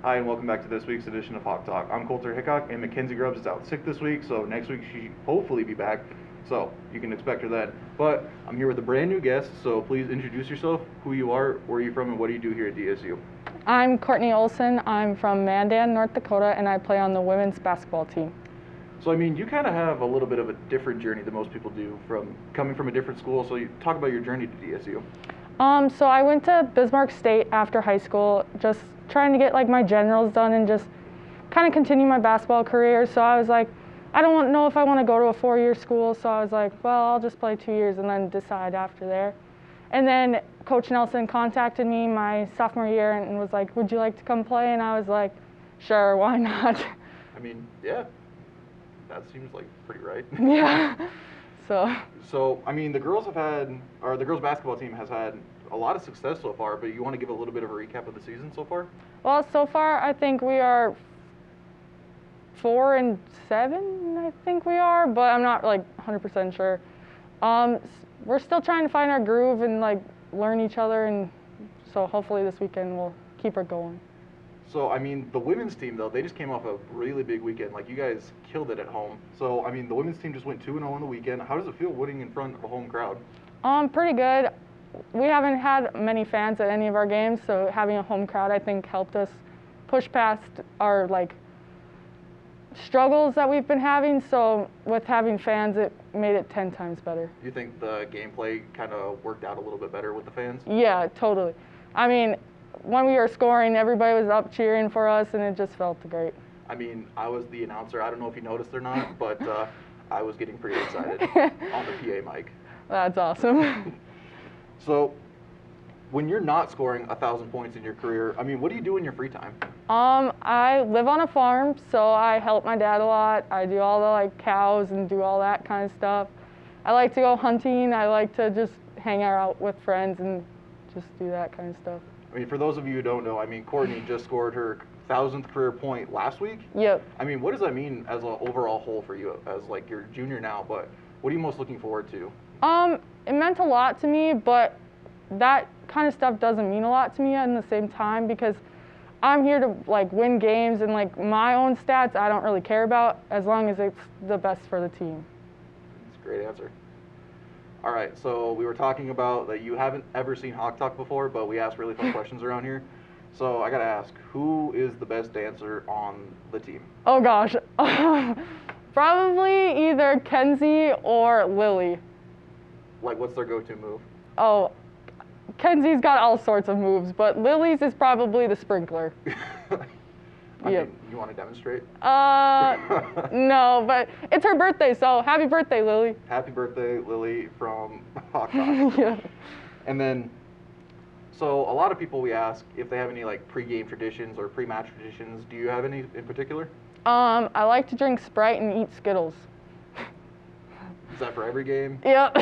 Hi, and welcome back to this week's edition of Hawk Talk. I'm Coulter Hickok, and Mackenzie Grubbs is out sick this week, so next week she hopefully be back, so you can expect her then. But I'm here with a brand new guest, so please introduce yourself, who you are, where you're from, and what do you do here at DSU? I'm Courtney Olson. I'm from Mandan, North Dakota, and I play on the women's basketball team. So, I mean, you kind of have a little bit of a different journey than most people do, from coming from a different school, so you talk about your journey to DSU. So I went to Bismarck State after high school, just trying to get like my generals done and just kind of continue my basketball career. So I was like, I don't know if I want to go to a 4-year school. So I was like, well, I'll just play 2 years and then decide after there. And then Coach Nelson contacted me my sophomore year and was like, would you like to come play? And I was like, sure, why not? I mean, yeah, that seems like pretty right. Yeah. So, I mean, the girls basketball team has had a lot of success so far, but you want to give a little bit of a recap of the season so far? Well, so far I think we are 4-7, I think we are, but I'm not like 100% sure. We're still trying to find our groove and like learn each other, and so hopefully this weekend we'll keep it going. So, I mean, the women's team, though, they just came off a really big weekend. Like, you guys killed it at home. So, I mean, the women's team just went 2-0 on the weekend. How does it feel winning in front of a home crowd? Pretty good. We haven't had many fans at any of our games, so having a home crowd, I think, helped us push past our, like, struggles that we've been having. So, with having fans, it made it 10 times better. Do you think the gameplay kind of worked out a little bit better with the fans? Yeah, totally. I mean, when we were scoring, everybody was up cheering for us, and it just felt great. I mean, I was the announcer. I don't know if you noticed or not, but I was getting pretty excited on the PA mic. That's awesome. So, when you're not scoring 1,000 points in your career, I mean, what do you do in your free time? I live on a farm, so I help my dad a lot. I do all the like cows and do all that kind of stuff. I like to go hunting. I like to just hang out with friends and just do that kind of stuff. I mean, for those of you who don't know, I mean, Courtney just scored her 1,000th career point last week. Yep. I mean, what does that mean as an overall whole for you, as like you're junior now, but what are you most looking forward to? It meant a lot to me, but that kind of stuff doesn't mean a lot to me at the same time, because I'm here to like win games, and like my own stats I don't really care about as long as it's the best for the team. That's a great answer. All right, so we were talking about that you haven't ever seen Hawk Talk before, but we ask really fun questions around here. So I gotta ask, who is the best dancer on the team? Oh gosh, probably either Kenzie or Lily. Like, what's their go-to move? Oh, Kenzie's got all sorts of moves, but Lily's is probably the sprinkler. I Yep. mean, you want to demonstrate? No, but it's her birthday, so happy birthday, Lily. Happy birthday, Lily, from Hawk Talk. Yeah. And then, so a lot of people we ask if they have any like pre-game traditions or pre-match traditions. Do you have any in particular? I like to drink Sprite and eat Skittles. Is that for every game? Yep.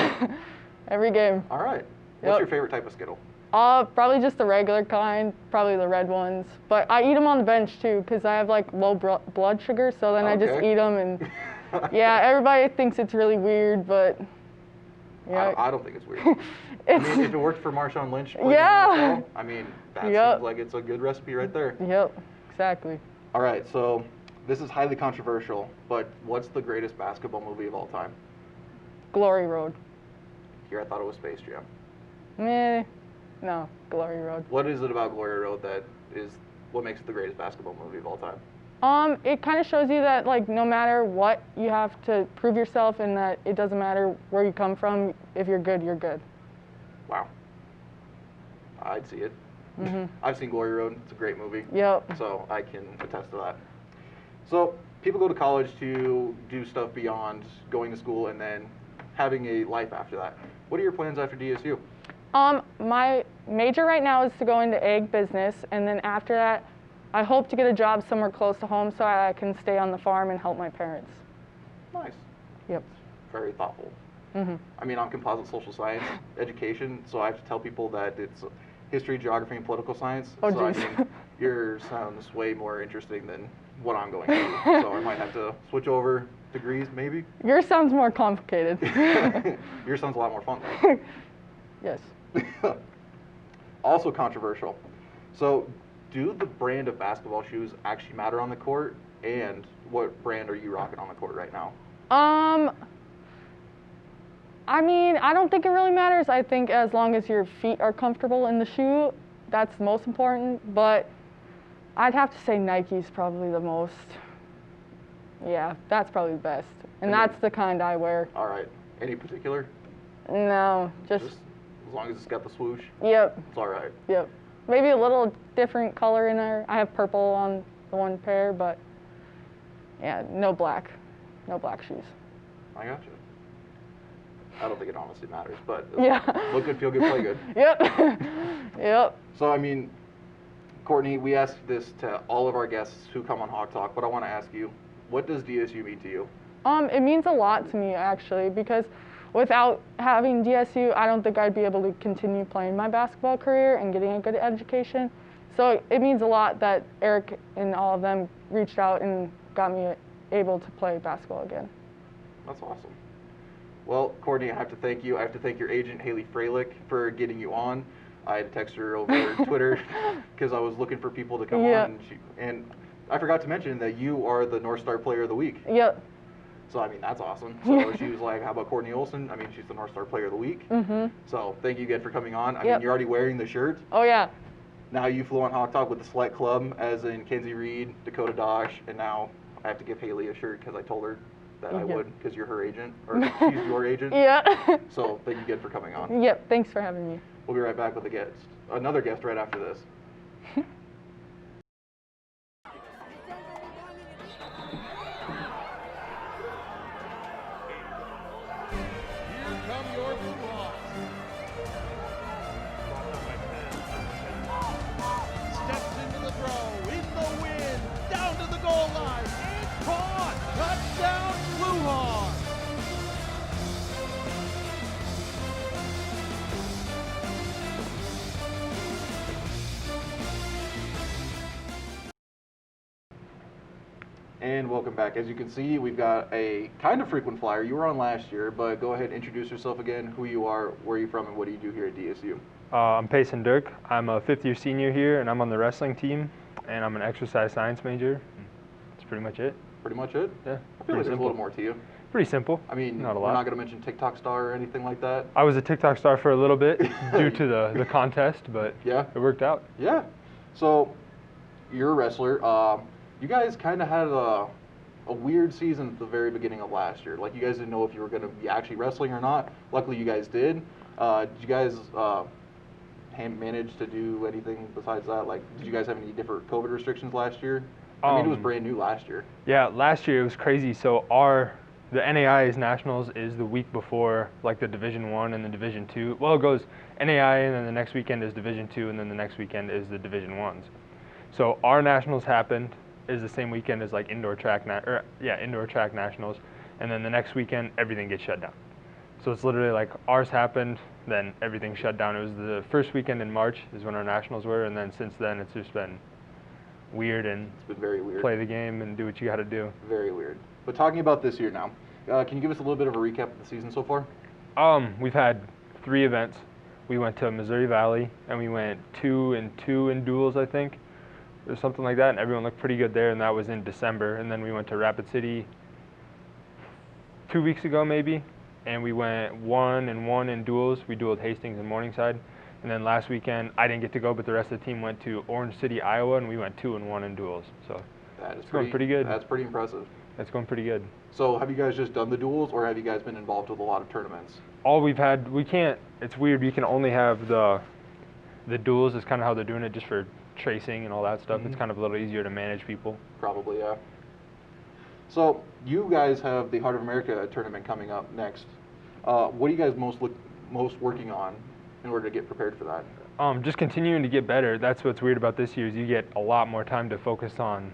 Every game. All right. What's Yep. your favorite type of Skittle? Probably just the regular kind, probably the red ones. But I eat them on the bench too, because I have like low blood sugar, so then I just Okay. eat them, and yeah, everybody thinks it's really weird, but yeah. I don't think it's weird. I mean, if it worked for Marshawn Lynch, playing in the Yeah. NFL, I mean, that Yep. seems like it's a good recipe right there. Yep, exactly. All right, so this is highly controversial, but what's the greatest basketball movie of all time? Glory Road. Here, I thought it was Space Jam. Meh. No, Glory Road. What is it about Glory Road that is what makes it the greatest basketball movie of all time? It kind of shows you that like no matter what, you have to prove yourself, and that it doesn't matter where you come from. If you're good, you're good. Wow. I'd see it. Mm-hmm. I've seen Glory Road. It's a great movie. Yep. So I can attest to that. So people go to college to do stuff beyond going to school and then having a life after that. What are your plans after DSU? My major right now is to go into egg business, and then after that, I hope to get a job somewhere close to home so I can stay on the farm and help my parents. Nice. Yep. Very thoughtful. Mm-hmm. I mean, I'm composite social science education, so I have to tell people that it's history, geography, and political science. Oh, so I geez. mean, yours sounds way more interesting than what I'm going through. So I might have to switch over degrees, maybe. Yours sounds more complicated. Yours sounds a lot more fun, though. Yes. Also controversial. So do the brand of basketball shoes actually matter on the court? And what brand are you rocking on the court right now? I mean, I don't think it really matters. I think as long as your feet are comfortable in the shoe, that's most important. But I'd have to say Nike's probably the most. Yeah, that's probably the best. And that's the kind I wear. All right. Any particular? No, just as long as it's got the swoosh? Yep. It's all right. Yep. Maybe a little different color in there. I have purple on the one pair, but yeah, no black. No black shoes. I got you. I don't think it honestly matters, but yeah. Look good, feel good, play good. Yep. Yep. So, I mean, Courtney, we ask this to all of our guests who come on Hawk Talk, but I want to ask you, what does DSU mean to you? It means a lot to me, actually, because without having DSU, I don't think I'd be able to continue playing my basketball career and getting a good education. So it means a lot that Eric and all of them reached out and got me able to play basketball again. That's awesome. Well, Courtney, I have to thank you. I have to thank your agent, Haley Freilich, for getting you on. I had to text her over Twitter because I was looking for people to come on. And I forgot to mention that you are the North Star Player of the Week. Yep. So, I mean, that's awesome. So she was like, how about Courtney Olson? I mean, she's the North Star Player of the Week. Mm-hmm. So thank you again for coming on. I mean, you're already wearing the shirt. Oh, yeah. Now you flew on Hawk Talk with the select club, as in Kenzie Reed, Dakota Dosh, and now I have to give Haley a shirt because I told her that I would, because you're her agent, or she's your agent. Yeah. So thank you again for coming on. Yep, thanks for having me. We'll be right back with another guest right after this. And welcome back. As you can see, we've got a kind of frequent flyer. You were on last year, but go ahead and introduce yourself again, who you are, where you're from, and what do you do here at DSU? I'm Payson Dirk. I'm a fifth-year senior here, and I'm on the wrestling team, and I'm an exercise science major. That's pretty much it. Pretty much it? Yeah. I feel like there's a little more to you. Pretty simple. I mean, not a we're lot. not going to mention TikTok star or anything like that. I was a TikTok star for a little bit due to the contest, but it worked out. Yeah. So, you're a wrestler. You guys kind of had a weird season at the very beginning of last year. Like, you guys didn't know if you were going to be actually wrestling or not. Luckily, you guys did. Did you guys manage to do anything besides that? Like, did you guys have any different COVID restrictions last year? I mean, it was brand new last year. Yeah, last year it was crazy. So the NAIA's Nationals is the week before, like, the Division I and the Division II. Well, it goes NAIA, and then the next weekend is Division II, and then the next weekend is the Division Is. So our Nationals happened is the same weekend as, like, indoor track nationals, and then the next weekend everything gets shut down. So it's literally like ours happened, then everything shut down. It was the first weekend in March is when our Nationals were, and then since then it's just been weird, and it's been very weird. Play the game and do what you got to do. Very weird. But talking about this year now, can you give us a little bit of a recap of the season so far? We've had 3 events. We went to Missouri Valley, and we went 2-2 in duels, I think, or something like that, and everyone looked pretty good there, and that was in December. And then we went to Rapid City 2 weeks ago, maybe, and we went 1-1 in duels. We dueled Hastings and Morningside. And then last weekend, I didn't get to go, but the rest of the team went to Orange City, Iowa, and we went 2-1 in duels. So it's going pretty good. That's pretty impressive. It's going pretty good. So have you guys just done the duels, or have you guys been involved with a lot of tournaments? All we've had, we can't, it's weird, you can only have the duels is kind of how they're doing it, just for tracing and all that stuff. Mm-hmm. It's kind of a little easier to manage people. Probably, yeah. So you guys have the Heart of America tournament coming up next. What are you guys most working on in order to get prepared for that? Just continuing to get better. That's what's weird about this year is you get a lot more time to focus on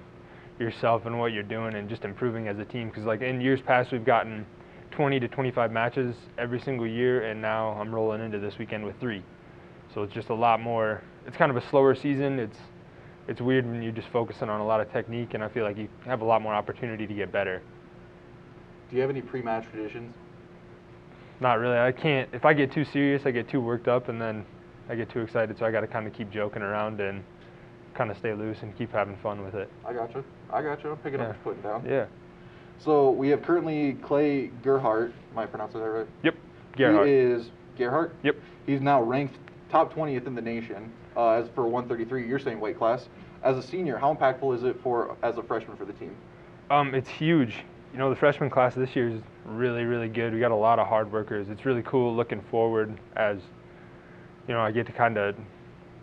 yourself and what you're doing and just improving as a team. Because like in years past, we've gotten 20 to 25 matches every single year, and now I'm rolling into this weekend with 3. So it's just a lot more. It's kind of a slower season. It's weird when you're just focusing on a lot of technique, and I feel like you have a lot more opportunity to get better. Do you have any pre-match traditions? Not really. I can't. If I get too serious, I get too worked up, and then I get too excited. So I got to kind of keep joking around and kind of stay loose and keep having fun with it. I gotcha. I'm picking up what you're putting down. Yeah. So we have currently Clay Gerhardt. Am I pronouncing that right? Yep. Gerhardt. He is Gerhardt? Yep. He's now ranked top 20th in the nation as for 133. You're saying weight class. As a senior, how impactful is it as a freshman for the team? It's huge. You know, the freshman class this year is really, really good. We got a lot of hard workers. It's really cool looking forward as, you know, I get to kind of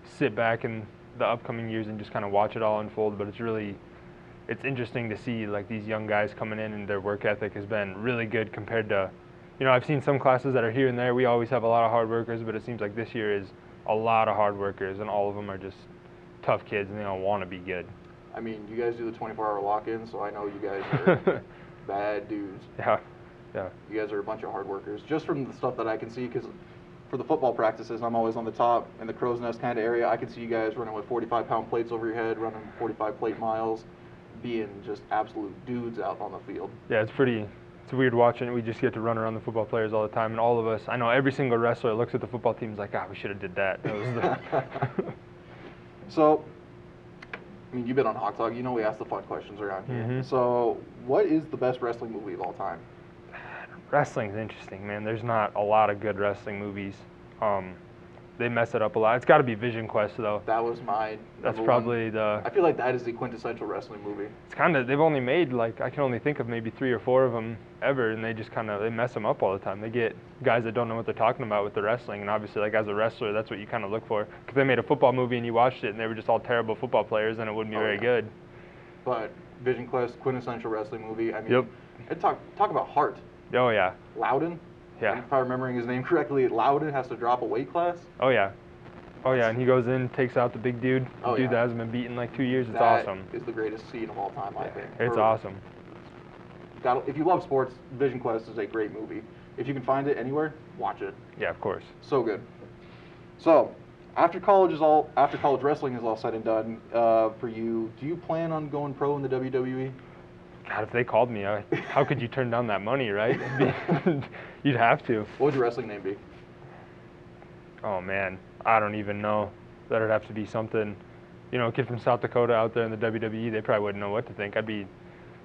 sit back in the upcoming years and just kind of watch it all unfold. But it's interesting to see like these young guys coming in and their work ethic has been really good compared to, you know, I've seen some classes that are here and there. We always have a lot of hard workers, but it seems like this year is a lot of hard workers, and all of them are just tough kids and they don't want to be good. I mean, you guys do the 24-hour lock-in, so I know you guys are bad dudes. Yeah. You guys are a bunch of hard workers. Just from the stuff that I can see, because for the football practices, I'm always on the top in the crow's nest kind of area. I can see you guys running with 45-pound plates over your head, running 45 plate miles, being just absolute dudes out on the field. Yeah, it's weird watching. We just get to run around the football players all the time, and all of us, I know every single wrestler looks at the football team and is like, we should have did that. That was So, I mean, you've been on Hawk Talk. You know we ask the fun questions around here. Mm-hmm. So, what is the best wrestling movie of all time? Wrestling's interesting, man. There's not a lot of good wrestling movies. They mess it up a lot. It's got to be Vision Quest, though. That was my That's number probably one. the... I feel like that is the quintessential wrestling movie. It's kind of, they've only made, like, I can only think of maybe 3 or 4 of them ever, and they just kind of, they mess them up all the time. They get guys that don't know what they're talking about with the wrestling, and obviously, like, as a wrestler, that's what you kind of look for. Because they made a football movie and you watched it, and they were just all terrible football players, and it wouldn't be very good. But Vision Quest, quintessential wrestling movie. I mean, Yep. And talk about heart. Oh, yeah. Loudon. Yeah. If I'm remembering his name correctly, Loudon has to drop a weight class. Oh, yeah. Oh, yeah, and he goes in, takes out the big dude. Oh, Dude yeah. that hasn't been beaten in like 2 years. It's That awesome. is the greatest scene of all time, I think. It's awesome. If you love sports, Vision Quest is a great movie. If you can find it anywhere, watch it. Yeah, of course. So good. So, after college wrestling is all said and done, for you, do you plan on going pro in the WWE? God, if they called me, how could you turn down that money, right? You'd have to. What would your wrestling name be? Oh, man. I don't even know. That'd have to be something, you know, a kid from South Dakota out there in the WWE, they probably wouldn't know what to think. I'd be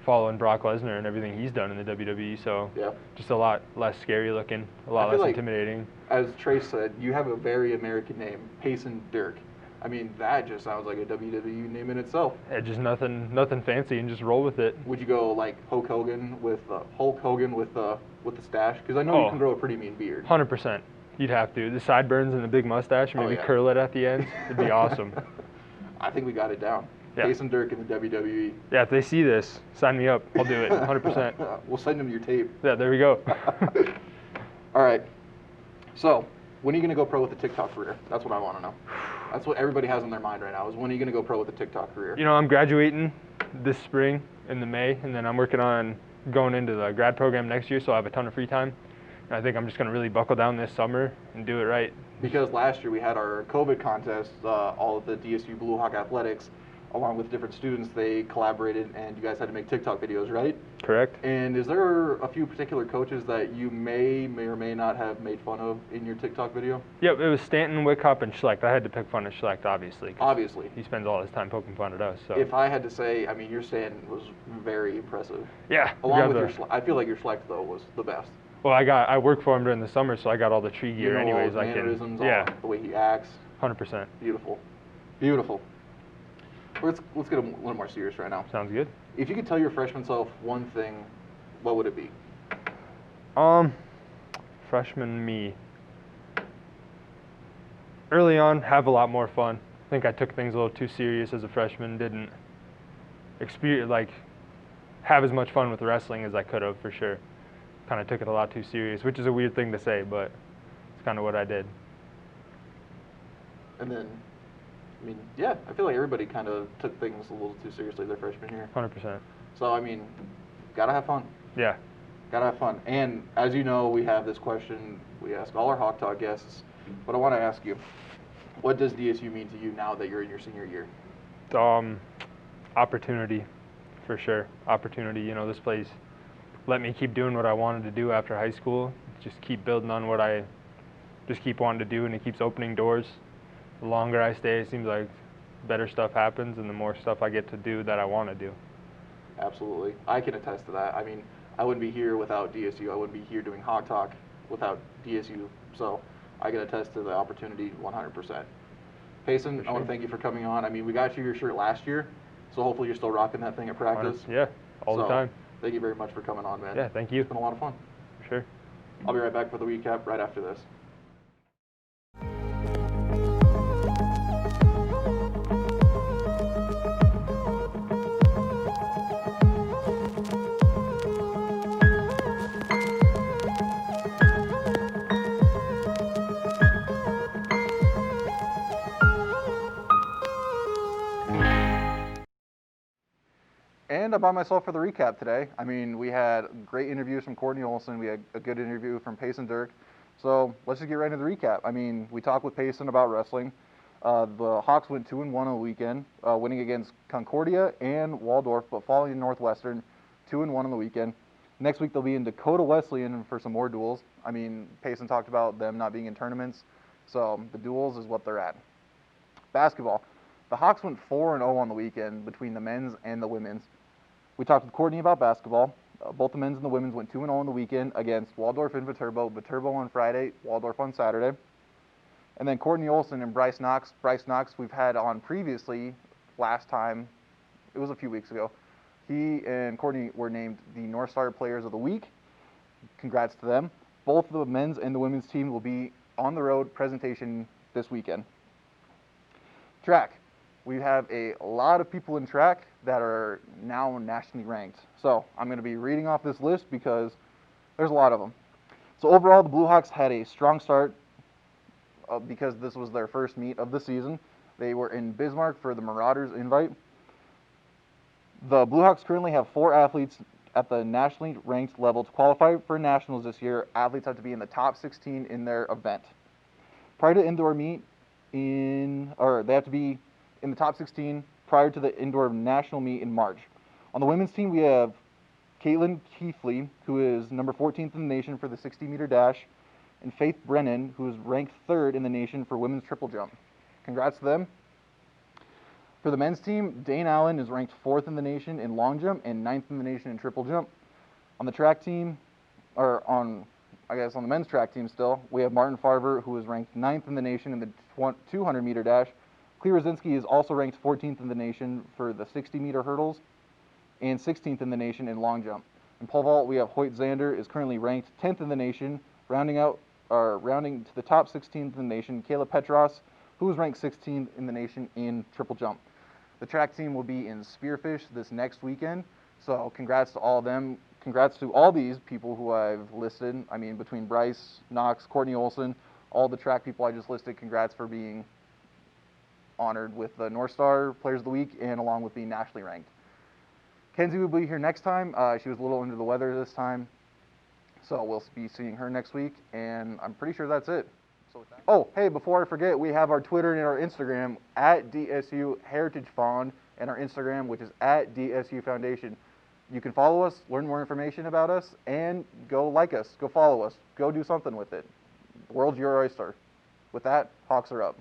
following Brock Lesnar and everything he's done in the WWE, so Yeah. just a lot less scary looking, a lot I feel less like- intimidating. As Trace said, you have a very American name, Payson Dirk. I mean, that just sounds like a WWE name in itself. Yeah, just nothing fancy, and just roll with it. Would you go like Hulk Hogan with the stash? Because I know you Oh. can grow a pretty mean beard. 100%. You'd have to. The sideburns and the big mustache, maybe yeah. curl it at the end. It'd be awesome. I think we got it down. Yeah. Payson Dirk in the WWE. Yeah, if they see this, sign me up. I'll do it, 100%. We'll send them your tape. Yeah, there we go. All right. So, when are you going to go pro with the TikTok career? That's what I want to know. That's what everybody has in their mind right now, is when are you going to go pro with the TikTok career? You know, I'm graduating this spring in the May, and then I'm working on going into the grad program next year, so I have a ton of free time. And I think I'm just going to really buckle down this summer and do it right. Because last year we had our COVID contest, all of the DSU Blue Hawk Athletics, along with different students, they collaborated, and you guys had to make TikTok videos, right? Correct. And is there a few particular coaches that you may or may not have made fun of in your TikTok video? Yep, it was Stanton, Wickhop, and Schlecht. I had to pick fun of Schlecht, obviously. 'Cause Obviously. he spends all his time poking fun at us. So. If I had to say, I mean, your Stanton was very impressive. Yeah. Along with your I feel like your Schlecht, though, was the best. Well, I work for him during the summer, so I got all the tree gear You know, anyways. his I mannerisms, can. Yeah. the way he acts. 100%. Beautiful. Beautiful. Let's get a little more serious right now. Sounds good. If you could tell your freshman self one thing, what would it be? Freshman me. Early on, have a lot more fun. I think I took things a little too serious as a freshman. Didn't have as much fun with wrestling as I could have, for sure. Kind of took it a lot too serious, which is a weird thing to say, but it's kind of what I did. And then, I mean, yeah, I feel like everybody kind of took things a little too seriously their freshman year. 100%. So, I mean, gotta have fun. Yeah. Gotta have fun. And as you know, we have this question we ask all our Hawk Talk guests, but I want to ask you, what does DSU mean to you now that you're in your senior year? Opportunity, for sure. Opportunity. You know, this place let me keep doing what I wanted to do after high school. Just keep building on what I just keep wanting to do, and it keeps opening doors. The longer I stay, it seems like better stuff happens and the more stuff I get to do that I want to do. Absolutely. I can attest to that. I mean, I wouldn't be here without DSU. I wouldn't be here doing Hawk Talk without DSU. So I can attest to the opportunity 100%. Payson, I want to thank you for coming on. I mean, we got you your shirt last year, so hopefully you're still rocking that thing at practice. Yeah, all the time. Thank you very much for coming on, man. Yeah, thank you. It's been a lot of fun. For sure. I'll be right back for the recap right after this. And I'm by myself for the recap today. I mean, we had great interviews from Courtney Olson. We had a good interview from Payson Dirk. So let's just get right into the recap. I mean, we talked with Payson about wrestling. The Hawks went 2-1 on the weekend, winning against Concordia and Waldorf, but falling to Northwestern 2-1 on the weekend. Next week they'll be in Dakota Wesleyan for some more duels. I mean, Payson talked about them not being in tournaments, so the duels is what they're at. Basketball. The Hawks went 4-0 on the weekend between the men's and the women's. We talked with Courtney about basketball. Both the men's and the women's went 2-0 on the weekend against Waldorf and Viterbo. Viterbo on Friday, Waldorf on Saturday. And then Courtney Olson and Bryce Knox. Bryce Knox we've had on previously, last time, it was a few weeks ago. He and Courtney were named the North Star Players of the Week. Congrats to them. Both the men's and the women's team will be on the road presentation this weekend. Track. We have a lot of people in track that are now nationally ranked. So I'm going to be reading off this list because there's a lot of them. So overall, the Blue Hawks had a strong start because this was their first meet of the season. They were in Bismarck for the Marauders invite. The Blue Hawks currently have 4 athletes at the nationally ranked level. To qualify for nationals this year, athletes have to be in the top 16 in their event. Prior to indoor meet, they have to be in the top 16 prior to the indoor national meet in March. On the women's team, we have Caitlin Keithley, who is number 14th in the nation for the 60-meter dash, and Faith Brennan, who is ranked 3rd in the nation for women's triple jump. Congrats to them. For the men's team, Dane Allen is ranked 4th in the nation in long jump and 9th in the nation in triple jump. On the track team, on the men's track team still, we have Martin Farver, who is ranked 9th in the nation in the 200-meter dash. Clea Rosinski is also ranked 14th in the nation for the 60-meter hurdles and 16th in the nation in long jump. In pole vault, we have Hoyt Zander is currently ranked 10th in the nation, rounding to the top 16th in the nation, Kayla Petros, who is ranked 16th in the nation in triple jump. The track team will be in Spearfish this next weekend, so congrats to all of them. Congrats to all these people who I've listed. I mean, between Bryce, Knox, Courtney Olson, all the track people I just listed, congrats for being honored with the North Star Players of the Week and along with being nationally ranked. Kenzie will be here next time. She was a little under the weather this time, so we'll be seeing her next week, and I'm pretty sure that's it. Oh, hey, before I forget, we have our Twitter and our Instagram at DSU Heritage Fund and our Instagram, which is at DSU Foundation. You can follow us, learn more information about us, and go like us, go follow us, go do something with it. The world's your oyster. With that, Hawks are up.